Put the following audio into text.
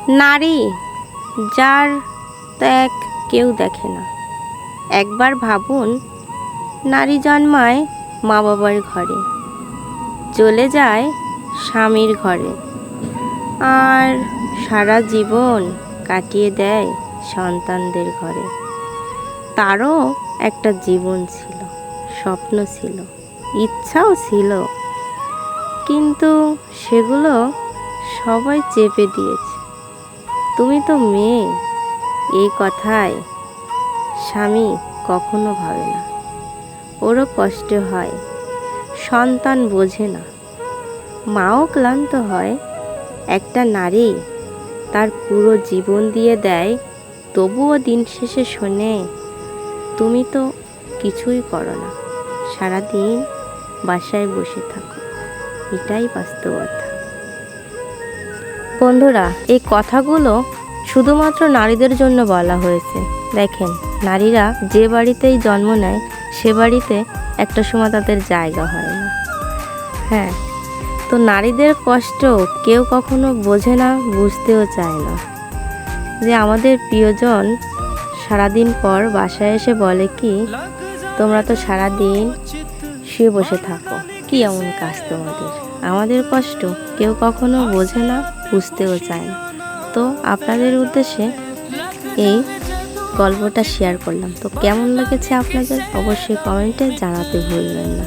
নারী যার ত্যাগ কেউ দেখে না। একবার ভাবুন, নারী জন্মায় মা বাবার ঘরে, চলে যায় স্বামীর ঘরে, আর সারা জীবন কাটিয়ে দেয় সন্তানদের ঘরে। তারও একটা জীবন ছিল, স্বপ্ন ছিল, ইচ্ছাও ছিল, কিন্তু সেগুলো সবাই চেপে দিয়েছে। তুমি তো মেয়ে, এই কথায় স্বামী কখনো ভাবে না। ওরও কষ্ট হয়, সন্তান বোঝে না, মাও ক্লান্ত হয়। একটা নারী তার পুরো জীবন দিয়ে দেয়, তবুও দিন শেষে শোনে, তুমি তো কিছুই করো না, সারাদিন বাসায় বসে থাকো। এটাই বাস্তবতা। বন্ধুরা, এই কথাগুলো শুধুমাত্র নারীদের জন্য বলা হয়েছে। দেখেন, নারীরা যে বাড়িতেই জন্ম নেয়, সে বাড়িতে একটা সময় তাদের জায়গা হয় না। হ্যাঁ, তো নারীদের কষ্ট কেউ কখনো বোঝে না, বুঝতেও চায় না। যে আমাদের প্রিয়জন সারাদিন পর বাসায় এসে বলে কি, তোমরা তো সারাদিন শুয়ে বসে থাকো, কি এমন কাজ তোমাদের? আমাদের কষ্ট কেউ কখনো বোঝে না, বুঝতেও চায় না। তো আপনাদের উদ্দেশ্যে এই গল্পটা শেয়ার করলাম। তো কেমন লেগেছে আপনাদের অবশ্যই কমেন্টে জানাতে ভুলবেন না।